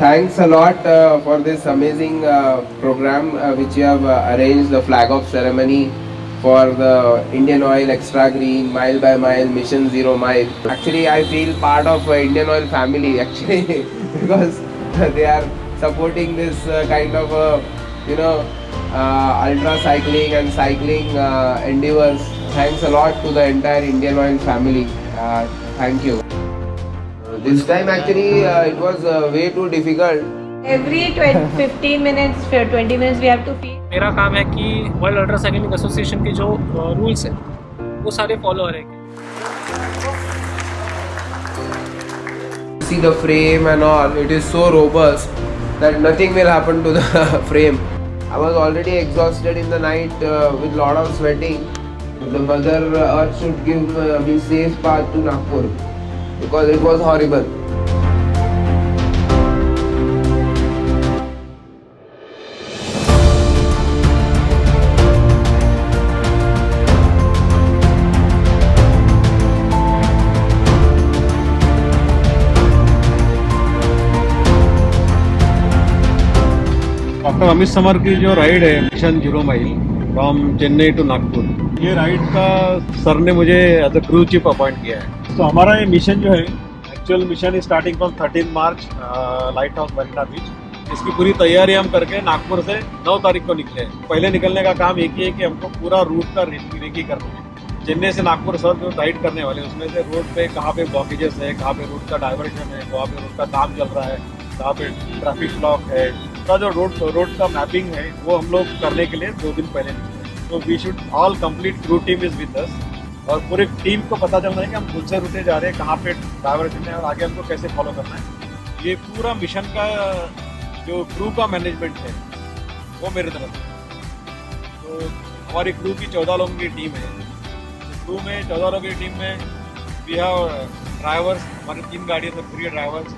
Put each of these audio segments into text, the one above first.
Thanks a lot for this amazing program which you have arranged, the flag off ceremony for the Indian Oil Extra Green Mile by Mile Mission Zero Mile. Actually, I feel part of Indian Oil family actually because they are supporting this kind of ultra cycling and cycling endeavors. Thanks a lot to the entire Indian Oil family. Thank you. This time actually it was way too difficult. Every 15 minutes, 20 minutes we have to feed. मेरा काम है कि world ultra cycling association के जो rules हैं वो सारे follow हो रहे हैं. See the frame and all, it is so robust that nothing will happen to the frame. I was already exhausted in the night with lot of sweating. The mother earth should give me safe path to Nagpur because it was horrible. Doctor Amit Samar की जो ride है mission zero mile from Chennai to Nagpur, ये ride का sir ने मुझे as a crew chief appoint किया है. तो हमारा ये मिशन जो है actual mission is starting from 13 March light house Marina Beach. इसकी पूरी तैयारी हम करके नागपुर से 9 तारीख को निकले हैं. पहले निकलने का काम एक ही है कि हमको पूरा रूट का रेकी करना है. चेन्नई से नागपुर सर जो राइड करने वाले हैं उसमें से रोड पे कहाँ पे ब्लॉकेजेस है, कहाँ पे रूट का डाइवर्जन है, कहाँ पे रूट का काम चल रहा है, कहाँ पे ट्रैफिक ब्लॉक है, का जो रोड का मैपिंग है वो हम लोग करने के लिए 2 दिन पहले निकले. तो we should all complete crew team is with us और पूरे टीम को पता चल रहा है कि हम खुद से रूटे जा रहे हैं, कहाँ पे डाइवर्जन है और आगे हमको कैसे फॉलो करना है. ये पूरा मिशन का जो क्रू का मैनेजमेंट है वो मेरे तरफ है. तो हमारी क्रू की 14 लोगों की टीम है. क्रू में 14 लोगों की टीम में वी हैव ड्राइवर्स, हमारे 3 गाड़ियों से 3 ड्राइवर्स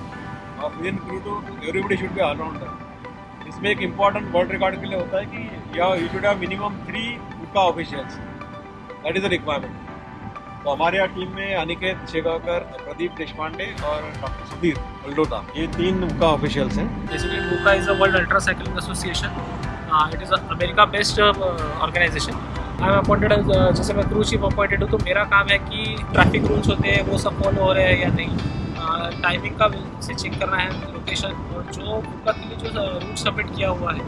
और with in crew to everybody should be allrounder. इसमें एक इम्पॉर्टेंट वर्ल्ड रिकॉर्ड के लिए होता है कि you should have minimum 3 UCA officials. That is the requirement. तो हमारे यहाँ टीम में अनिकेत शेगावकर, प्रदीप देशपांडे और डॉक्टर सुधीर बल्डोटा, ये 3 UCA ऑफिशियल्स हैं. बेसिकली मूका is a world ultra cycling association. It is America based organisation. I am appointed, जैसे मैं क्रू चीफ अपॉइंटेड हूँ तो मेरा काम है कि ट्रैफिक रूल्स होते हैं वो सब फॉलो हो रहे हैं या नहीं, टाइमिंग का से चेक करना है, लोकेशन और जो मूका के लिए जो रूट सबमिट किया हुआ है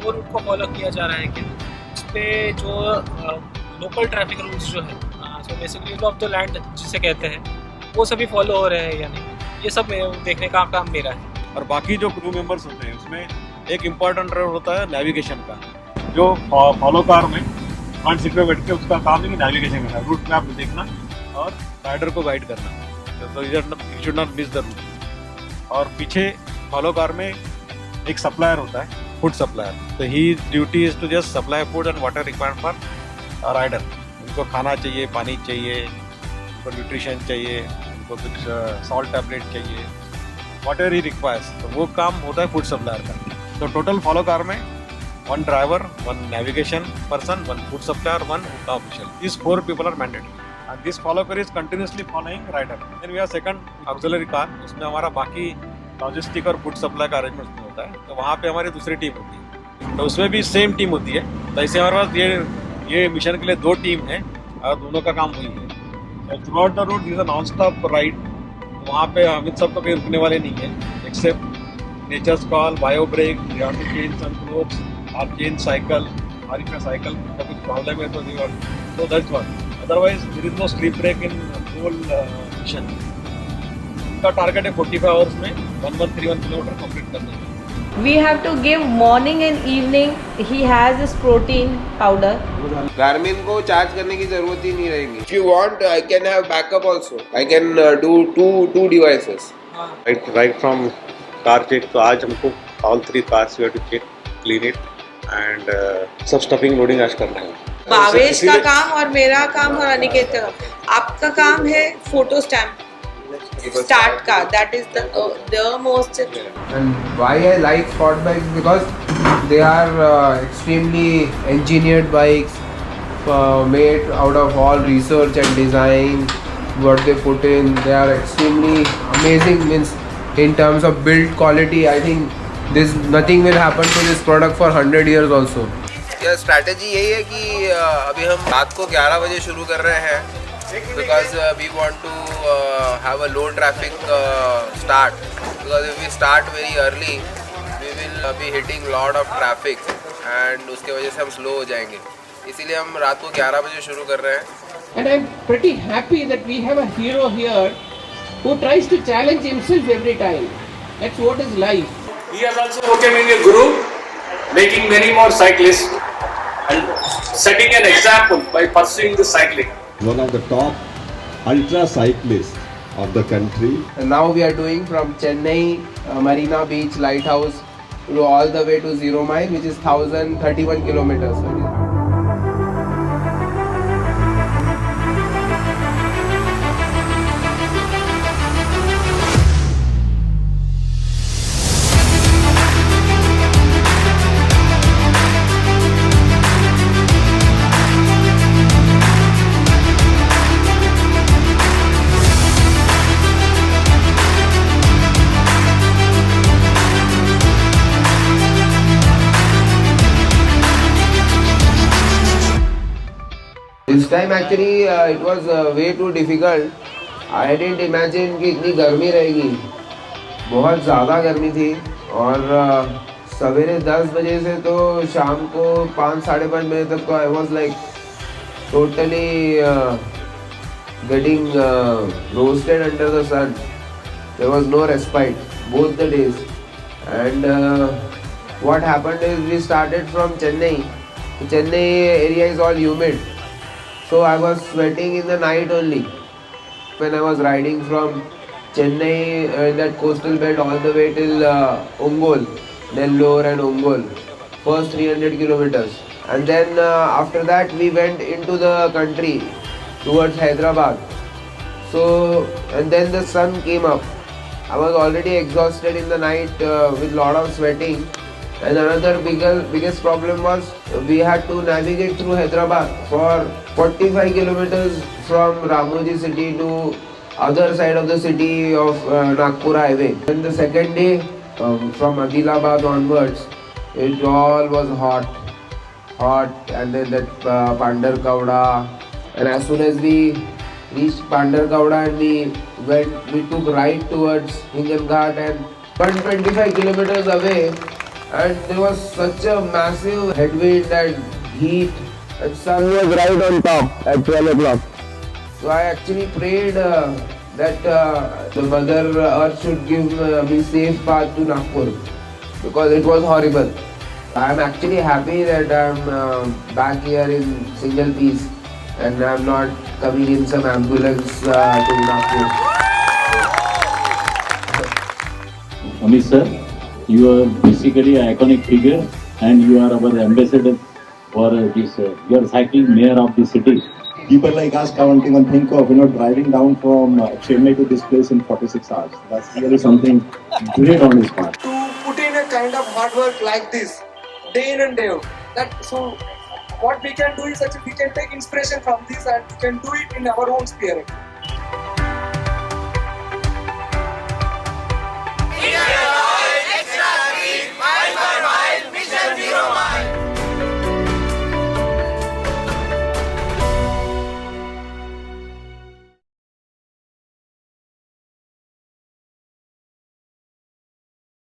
वो रूट को फॉलो किया जा रहा है क्या, उस पर जो लोकल ट्रैफिक रूल्स जो है जो basically law of the land जिसे कहते हैं वो सभी फॉलो हो रहे हैं या नहीं, ये सब देखने का काम मेरा है. और बाकी जो क्रू मेंबर्स होते हैं उसमें एक इम्पॉर्टेंट रोल होता है नेविगेशन का. जो फॉलो कार में फ्रंट सीट पे बैठ के उसका काम है कि नेविगेशन करना, रूट मैप देखना और राइडर को गाइड करना. तो you should not miss the route. और पीछे फॉलो कार में एक सप्लायर होता है, फूड सप्लायर. तो he duty is to just supply food and water required for rider. उनको खाना चाहिए, पानी चाहिए, उनको न्यूट्रिशन चाहिए, उनको कुछ सॉल्ट टैबलेट चाहिए, वाट एवर ही रिक्वायर्स. तो वो काम होता है फूड सप्लायर का. तो टोटल फॉलो कार में 1 driver, 1 navigation person, 1 food supplier, 1 UCA official. These 4 people are mandatory. And this follow car is continuously following rider. Then we have second auxiliary car. उसमें हमारा बाकी लॉजिस्टिक और food supply का arrangement होता है. तो वहाँ पे हमारी दूसरी टीम होती है. तो उसमें भी सेम टीम होती है. तो ऐसे हमारे पास ये मिशन के लिए 2 टीम है और दोनों का काम वही है. Through out the road is a non stop ride. वहाँ पे हम इन सब को कहीं रुकने वाले नहीं है except nature's call, bio break, you have to change some clothes और चेंज साइकिल. और इसमें साइकिल का कुछ प्रॉब्लम है तो that's one. Otherwise, there is no sleep break in whole mission. उनका टारगेट है 45 आवर्स में 1131 किलोमीटर कंप्लीट करना है. We have to give morning and evening. He has this protein powder. Garmin को चार्ज करने की जरूरत ही नहीं रहेगी. If you want, I can have backup also. I can do two devices. Right from car check. तो आज हमको all 3 cars we have to check, clean it and सब stuffing loading आज करना है. भावेश का काम और मेरा काम और अनिकेत का काम. आपका काम है फोटो स्टैम्प स्टार्ट का. That is the most. And why I like sport bikes because they are extremely engineered bikes, made out of all research and design. What they put in, they are extremely amazing. Means in terms of build quality, I think this nothing will happen to this product for 100 years also. यह strategy यही है कि अभी हम रात को 11 बजे शुरू कर रहे हैं because we want to have a low traffic start, because if we start very early we will be hitting lot of traffic and उसके वजह से हम slow हो जाएंगे, इसीलिए हम रात को 11 बजे शुरू कर रहे हैं. And I'm pretty happy that we have a hero here who tries to challenge himself every time. That's what is life. He has also becoming a guru, making many more cyclists and setting an example by pursuing the cycling. One of the top ultra cyclists of the country. And now we are doing from Chennai Marina Beach Lighthouse to all the way to Zero Mile, which is 1031 kilometers. This time actually it was way too difficult. I didn't imagine कि इतनी गर्मी रहेगी. बहुत ज़्यादा गर्मी थी और सवेरे 10 बजे से तो शाम को 5-5:30 बजे तक तो I was like totally getting roasted under the sun. There was no respite both the days. And what happened is we started from Chennai. Chennai area is all humid. So I was sweating in the night only. When I was riding from Chennai in that coastal belt all the way till Ongole, Nellore and Ongole, first 300 kilometers. And then after that we went into the country towards Hyderabad. So and then the sun came up. I was already exhausted in the night with lot of sweating. And another biggest problem was we had to navigate through Hyderabad for 45 kilometers from Ramoji city to other side of the city of Nagpur highway. And the second day from Adilabad onwards, it all was hot, and then that Pandar Kauda. And as soon as we reached Pandar Kauda and we took right towards Hinganghat and 125 kilometers away. And there was such a massive headwind and heat, and sun was right on top at 12 o'clock. So I actually prayed that the Mother Earth should give me safe path to Nagpur, because it was horrible. I am actually happy that I am back here in single piece and I am not coming in some ambulance to Nagpur. Amit sir, you are basically an iconic figure and you are our ambassador for this. You are cycling mayor of the city. People like us can't even think of driving down from Chennai to this place in 46 hours. That's really something great on his part. To put in a kind of hard work like this, day in and day out. So what we can do is actually we can take inspiration from this and we can do it in our own spirit.